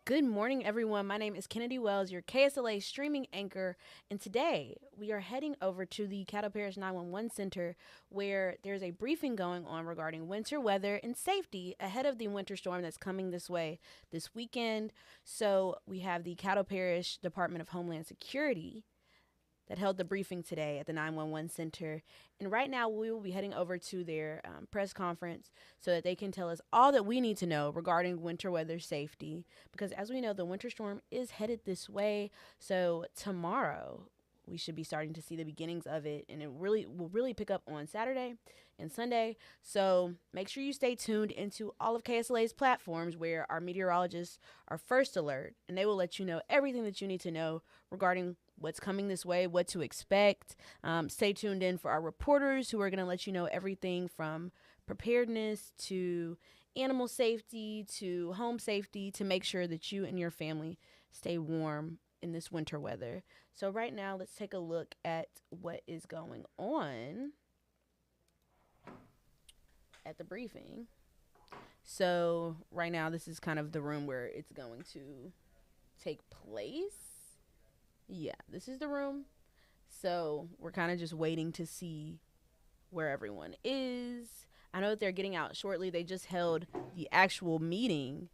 Good morning, everyone. My name is Kennedy Wells, your KSLA streaming anchor, and today we are heading over to the Caddo Parish 911 Center where there's a briefing going on regarding winter weather and safety ahead of the winter storm that's coming this way this weekend. So we have the Caddo Parish Department of Homeland Security that held the briefing today at the 911 center. And right now, we will be heading over to their press conference so that they can tell us all that we need to know regarding winter weather safety. Because as we know, the winter storm is headed this way. So tomorrow, we should be starting to see the beginnings of it, and it really will really pick up on Saturday and Sunday. So make sure you stay tuned into all of KSLA's platforms where our meteorologists are first alert, and they will let you know everything that you need to know regarding what's coming this way, what to expect. Stay tuned in for our reporters who are going to let you know everything from preparedness to animal safety to home safety to make sure that you and your family stay warm in this winter weather. So right now, let's take a look at what is going on at the briefing. So right now, this is kind of the room where it's going to take place. Yeah, this is the room. So we're kind of just waiting to see where everyone is. I know that they're getting out shortly. They just held the actual meeting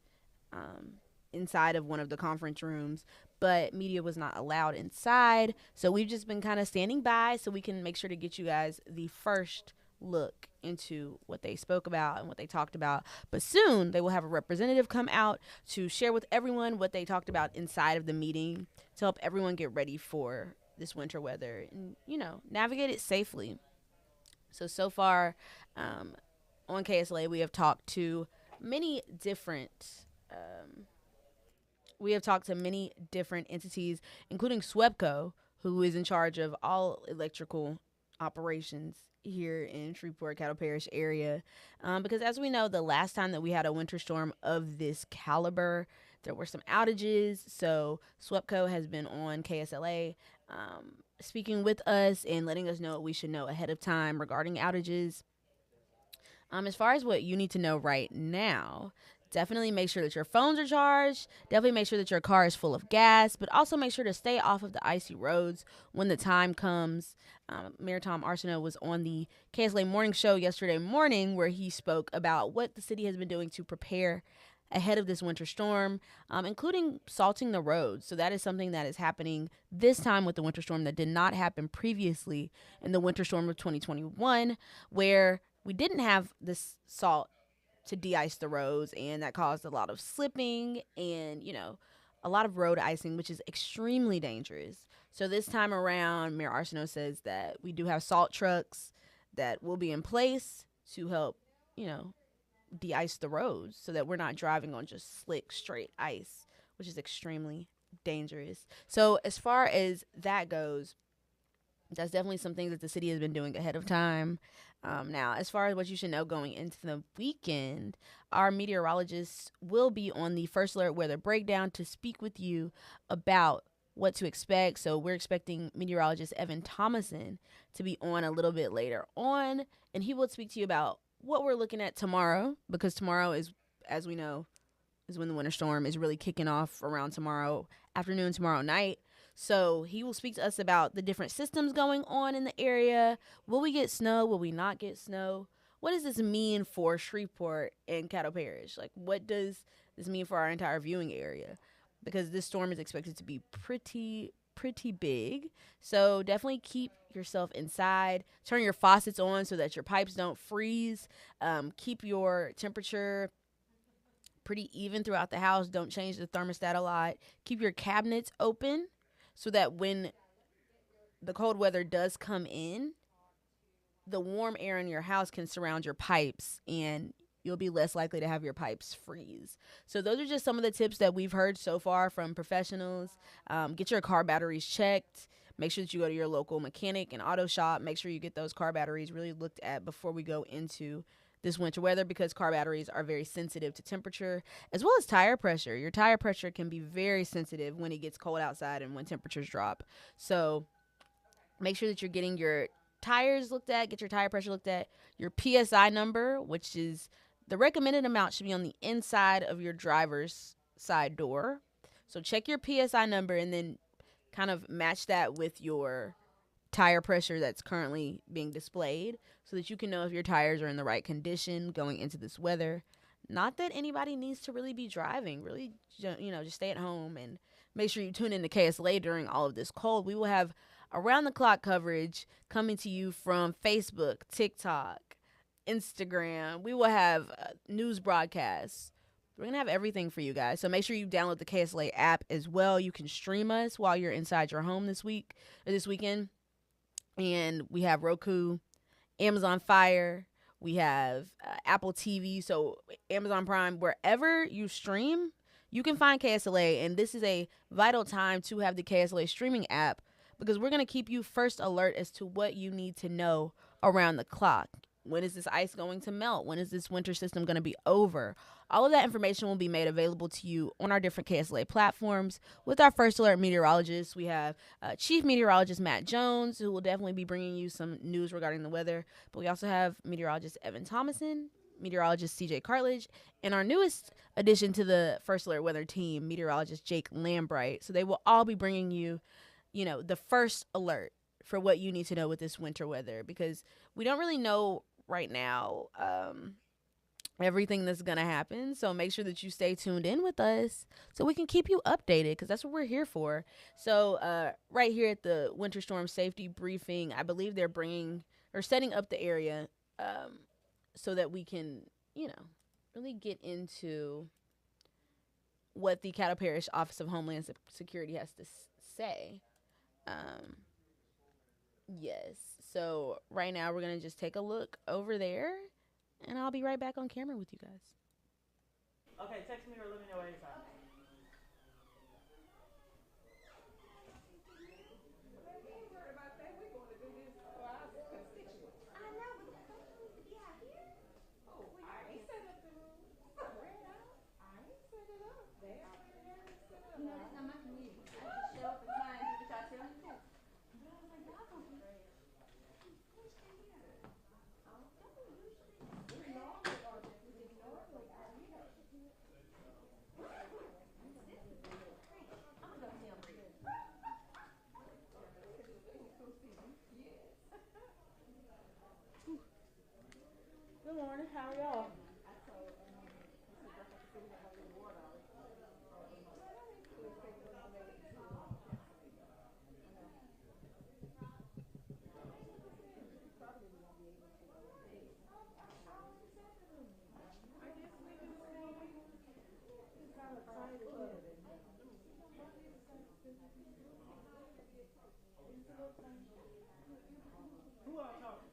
inside of one of the conference rooms, but media was not allowed inside. So we've just been kind of standing by so we can make sure to get you guys the first look into what they spoke about and what they talked about. But soon they will have a representative come out to share with everyone what they talked about inside of the meeting to help everyone get ready for this winter weather and, navigate it safely. So far, on KSLA, we have talked to many different entities, including SWEPCO, who is in charge of all electrical operations here in Shreveport, Caddo Parish area. Because as we know, the last time that we had a winter storm of this caliber, there were some outages. So SWEPCO has been on KSLA speaking with us and letting us know what we should know ahead of time regarding outages. As far as what you need to know right now, definitely make sure that your phones are charged. Definitely make sure that your car is full of gas, but also make sure to stay off of the icy roads when the time comes. Mayor Tom Arsenault was on the KSLA morning show yesterday morning where he spoke about what the city has been doing to prepare ahead of this winter storm, including salting the roads. So that is something that is happening this time with the winter storm that did not happen previously in the winter storm of 2021, where we didn't have this salt to de-ice the roads, and that caused a lot of slipping and, a lot of road icing, which is extremely dangerous. So this time around, Mayor Arsenault says that we do have salt trucks that will be in place to help, de-ice the roads so that we're not driving on just slick, straight ice, which is extremely dangerous. So as far as that goes, that's definitely something that the city has been doing ahead of time. Now, as far as what you should know going into the weekend, our meteorologists will be on the First Alert Weather Breakdown to speak with you about what to expect. So we're expecting meteorologist Evan Thomason to be on a little bit later on, and he will speak to you about what we're looking at tomorrow, because tomorrow is, as we know, is when the winter storm is really kicking off around tomorrow afternoon, tomorrow night. So he will speak to us about the different systems going on in the area. Will we get snow? Will we not get snow? What does this mean for Shreveport and Caddo Parish? Like, what does this mean for our entire viewing area? Because this storm is expected to be pretty big. So definitely keep yourself inside. Turn your faucets on so that your pipes don't freeze. Keep your temperature pretty even throughout the house. Don't change the thermostat a lot. Keep your cabinets open so that when the cold weather does come in, the warm air in your house can surround your pipes and you'll be less likely to have your pipes freeze. So those are just some of the tips that we've heard so far from professionals. Get your car batteries checked. Make sure that you go to your local mechanic and auto shop. Make sure you get those car batteries really looked at before we go into this winter weather, because car batteries are very sensitive to temperature as well as tire pressure. Your tire pressure can be very sensitive when it gets cold outside and when temperatures drop. So make sure that you're getting your tires looked at, get your tire pressure looked at, your PSI number, which is the recommended amount, should be on the inside of your driver's side door. So check your PSI number and then kind of match that with your tire pressure that's currently being displayed so that you can know if your tires are in the right condition going into this weather. Not that anybody needs to really be driving. Really, just stay at home and make sure you tune in to KSLA during all of this cold. We will have around the clock coverage coming to you from Facebook, TikTok, Instagram. We will have news broadcasts. We're going to have everything for you guys. So make sure you download the KSLA app as well. You can stream us while you're inside your home this week or this weekend. And we have Roku, Amazon Fire, we have Apple TV, so Amazon Prime, wherever you stream, you can find KSLA. And this is a vital time to have the KSLA streaming app because we're going to keep you first alert as to what you need to know around the clock. When is this ice going to melt? When is this winter system going to be over? All of that information will be made available to you on our different KSLA platforms. With our first alert meteorologists, we have Chief Meteorologist Matt Jones, who will definitely be bringing you some news regarding the weather. But we also have meteorologist Evan Thomason, meteorologist CJ Cartledge, and our newest addition to the first alert weather team, meteorologist Jake Lambright. So they will all be bringing you, the first alert for what you need to know with this winter weather because we don't really know right now everything that's going to happen. So make sure that you stay tuned in with us so we can keep you updated because that's what we're here for. So right here at the Winter Storm Safety Briefing, I believe they're setting up the area so that we can, really get into what the Caddo Parish Office of Homeland Security has to say. Yes. So right now we're going to just take a look over there and I'll be right back on camera with you guys. Okay, text me or let me know anytime. Good morning. How are y'all? Who else talking?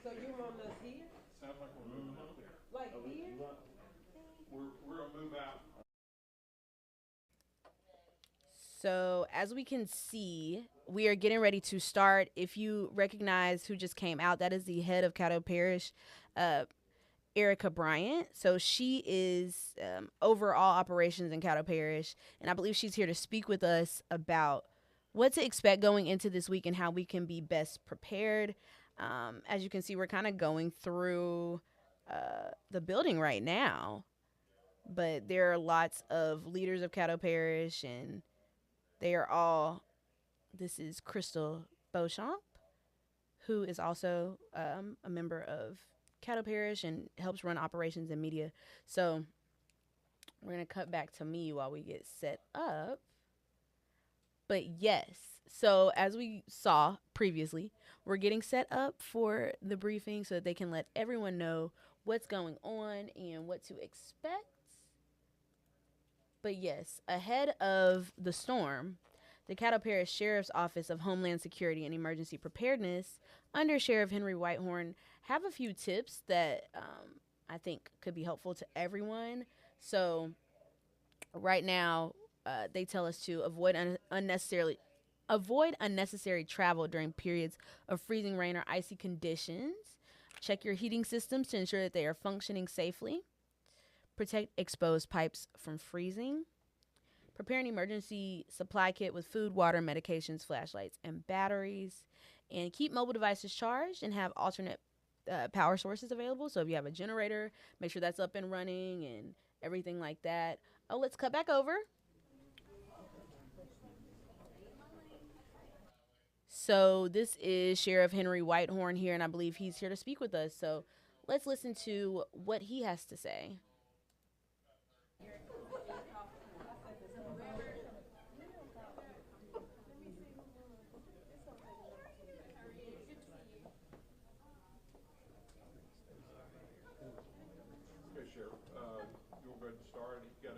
So you want us here? Sounds like we're moving out there. Like here? We're gonna move out. So as we can see, we are getting ready to start. If you recognize who just came out, that is the head of Caddo Parish, Erica Bryant. So she is over all operations in Caddo Parish, and I believe she's here to speak with us about what to expect going into this week and how we can be best prepared. As you can see, we're kind of going through the building right now, but there are lots of leaders of Caddo Parish, and they are all, this is Crystal Beauchamp, who is also a member of Caddo Parish and helps run operations and media. So we're going to cut back to me while we get set up. But yes, so as we saw previously, we're getting set up for the briefing so that they can let everyone know what's going on and what to expect. But yes, ahead of the storm, the Caddo Parish Sheriff's Office of Homeland Security and Emergency Preparedness under Sheriff Henry Whitehorn have a few tips that I think could be helpful to everyone. So right now, they tell us to avoid unnecessary travel during periods of freezing rain or icy conditions. Check your heating systems to ensure that they are functioning safely. Protect exposed pipes from freezing. Prepare an emergency supply kit with food, water, medications, flashlights, and batteries. And keep mobile devices charged and have alternate power sources available. So if you have a generator, make sure that's up and running and everything like that. Oh, let's cut back over. So this is Sheriff Henry Whitehorn here, and I believe he's here to speak with us. So let's listen to what he has to say. Okay, Sheriff, you'll go ahead and start. You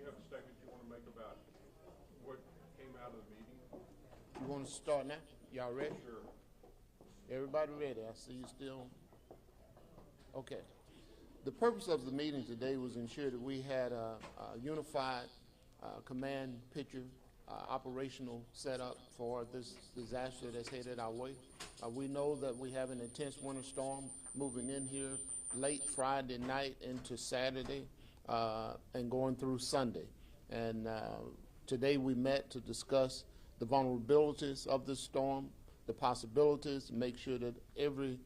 have a statement you want to make about what came out of the meeting? You want to start now? Y'all ready? Sure. Everybody ready? I see you still. Okay. The purpose of the meeting today was ensure that we had a unified command picture operational setup for this disaster that's headed our way. We know that we have an intense winter storm moving in here late Friday night into Saturday and going through Sunday. And today we met to discuss the vulnerabilities of this storm, the possibilities, to make sure that every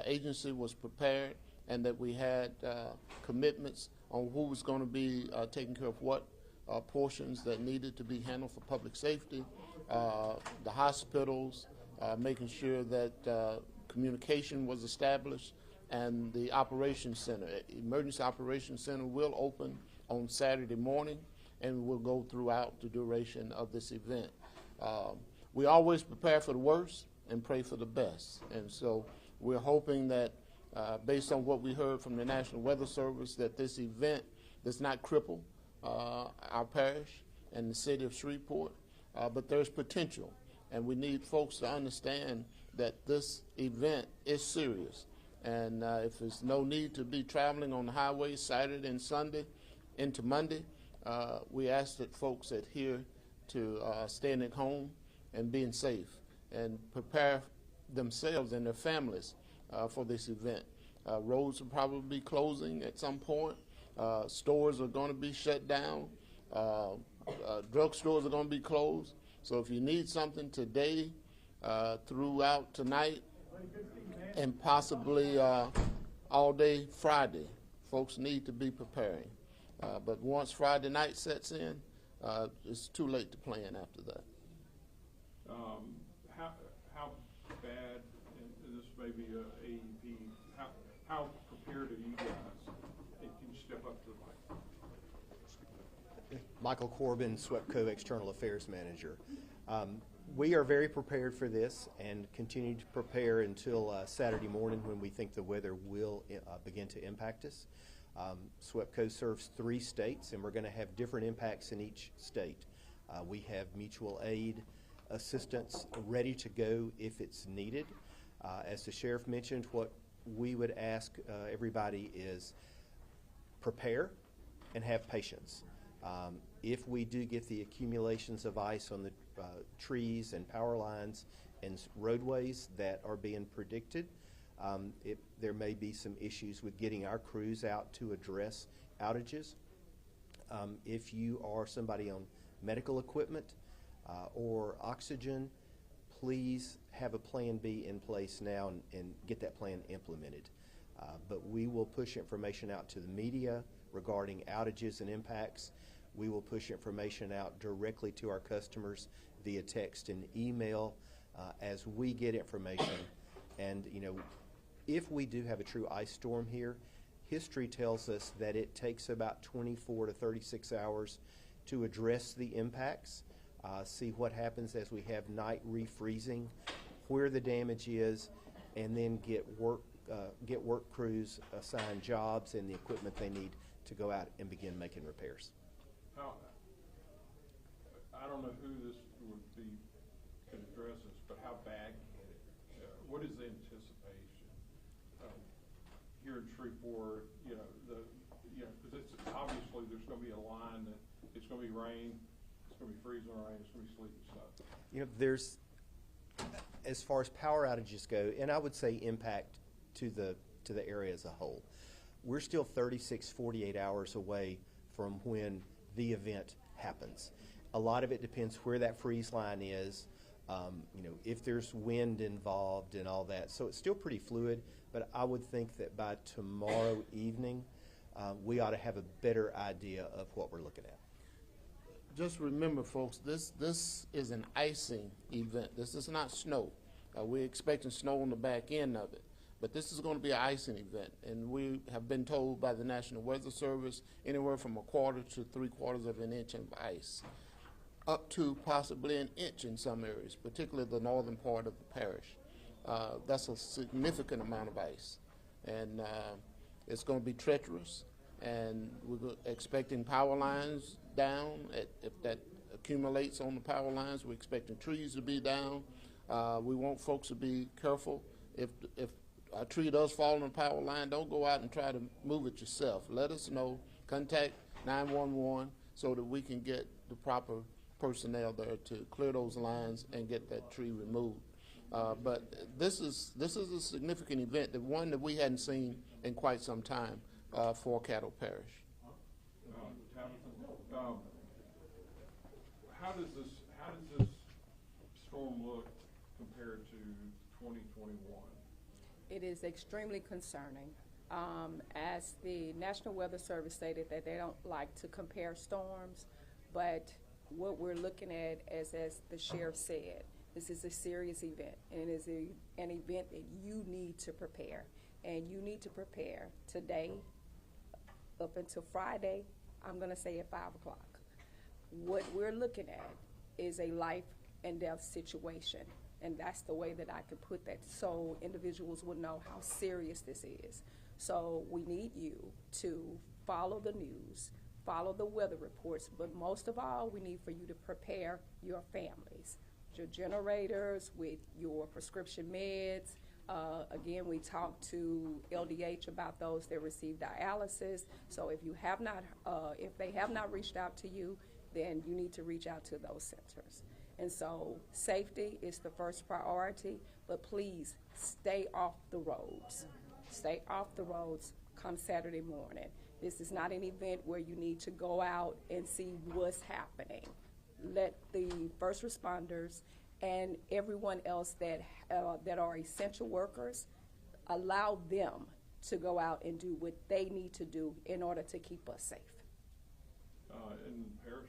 agency was prepared and that we had commitments on who was going to be taking care of what portions that needed to be handled for public safety, the hospitals, making sure that communication was established, and the operations center. Emergency operations center will open on Saturday morning and will go throughout the duration of this event. We always prepare for the worst and pray for the best. And so we're hoping that based on what we heard from the National Weather Service, that this event does not cripple our parish and the city of Shreveport, but there's potential. And we need folks to understand that this event is serious. And if there's no need to be traveling on the highway Saturday and Sunday into Monday, we ask that folks adhere to staying at home and being safe and prepare themselves and their families for this event. Roads will probably be closing at some point. Stores are going to be shut down. Drugstores are going to be closed. So if you need something today, throughout tonight, and possibly all day Friday, folks need to be preparing. But once Friday night sets in, it's too late to plan after that. How bad, and this may be a AEP, how prepared are you guys? And can you step up to the mic? Michael Corbin, SWEPCO External Affairs Manager. We are very prepared for this and continue to prepare until Saturday morning when we think the weather will begin to impact us. SWEPCO serves 3 states, and we're going to have different impacts in each state. We have mutual aid assistance ready to go if it's needed. As the sheriff mentioned, what we would ask everybody is prepare and have patience. If we do get the accumulations of ice on the trees and power lines and roadways that are being predicted, there may be some issues with getting our crews out to address outages. If you are somebody on medical equipment or oxygen, please have a plan B in place now and get that plan implemented. But we will push information out to the media regarding outages and impacts. We will push information out directly to our customers via text and email as we get information. And if we do have a true ice storm here, history tells us that it takes about 24 to 36 hours to address the impacts, see what happens as we have night refreezing, where the damage is, and then get work crews assigned jobs and the equipment they need to go out and begin making repairs. I don't know who this can address this, but how bad can it? What is the anticipation here in Shreveport? Because it's obviously there's going to be a line that it's going to be rain gonna be freezing rain, it's gonna be sleet and stuff. You know, there's, as far as power outages go, and I would say impact to the area as a whole, we're still 36, 48 hours away from when the event happens. A lot of it depends where that freeze line is, you know, if there's wind involved and all that. So it's still pretty fluid, but I would think that by tomorrow evening, we ought to have a better idea of what we're looking at. Just remember, folks, this is an icing event. This is not snow. We're expecting snow on the back end of it, but this is going to be an icing event, and we have been told by the National Weather Service anywhere from 1/4 to 3/4 of an inch of ice, up to possibly an inch in some areas, particularly the northern part of the parish. That's a significant amount of ice, and it's going to be treacherous, and we're expecting power lines down. If that accumulates on the power lines, we're expecting trees to be down. We want folks to be careful. If a tree does fall on the power line, don't go out and try to move it yourself. Let us know. Contact 911 so that we can get the proper personnel there to clear those lines and get that tree removed. But this is a significant event, the one that we hadn't seen in quite some time for Caddo Parish. Tabitha, how does this storm look compared to 2021? It is extremely concerning. As the National Weather Service stated that they don't like to compare storms, but what we're looking at, as the sheriff said, this is a serious event, and it is an event that you need to prepare. And you need to prepare today up until Friday, I'm going to say at 5 o'clock. What we're looking at is a life and death situation. And that's the way that I could put that, so individuals would know how serious this is. So we need you to follow the news, follow the weather reports, but most of all, we need for you to prepare your families, your generators with your prescription meds. Again, we talked to LDH about those that receive dialysis. So if they have not reached out to you, then you need to reach out to those centers. And so safety is the first priority, but please stay off the roads. Stay off the roads come Saturday morning. This is not an event where you need to go out and see what's happening. Let the first responders and everyone else that are essential workers, allow them to go out and do what they need to do in order to keep us safe. In parish?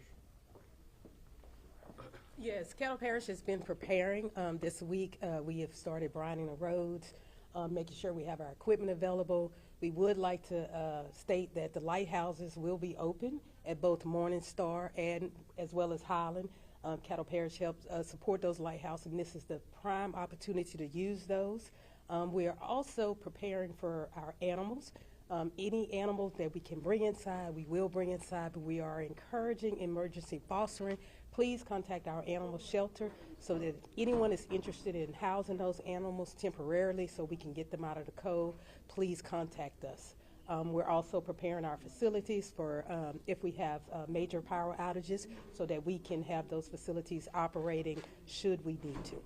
Yes, Caddo Parish has been preparing. This week, we have started brining the roads, making sure we have our equipment available. We would like to state that the lighthouses will be open at both Morning Star and as well as Highland. Caddo Parish helps support those lighthouses, and this is the prime opportunity to use those. We are also preparing for our animals. Any animals that we can bring inside, we will bring inside, but we are encouraging emergency fostering. Please contact our animal shelter so that if anyone is interested in housing those animals temporarily so we can get them out of the cold, please contact us. We're also preparing our facilities for if we have major power outages so that we can have those facilities operating should we need to.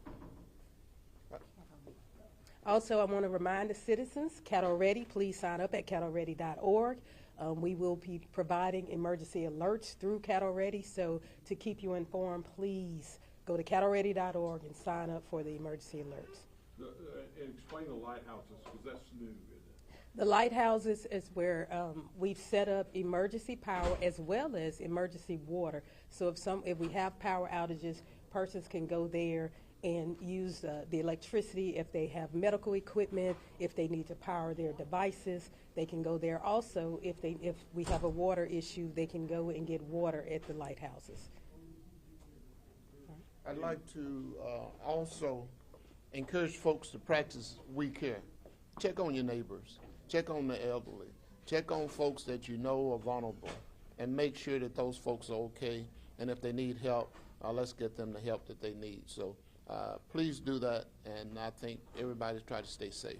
Also, I want to remind the citizens, Caddo Ready, please sign up at caddoready.org. We will be providing emergency alerts through Caddo Ready, so to keep you informed, please go to caddoready.org and sign up for the emergency alerts. And explain the lighthouses, because that's new, isn't it? The lighthouses is where we've set up emergency power as well as emergency water. So if we have power outages, persons can go there and use the electricity. If they have medical equipment, if they need to power their devices, they can go there. Also, if we have a water issue, they can go and get water at the lighthouses. I'd like to also encourage folks to practice we care. Check on your neighbors, check on the elderly, check on folks that you know are vulnerable, and make sure that those folks are okay, and if they need help, let's get them the help that they need. So please do that, and I think everybody's trying to stay safe.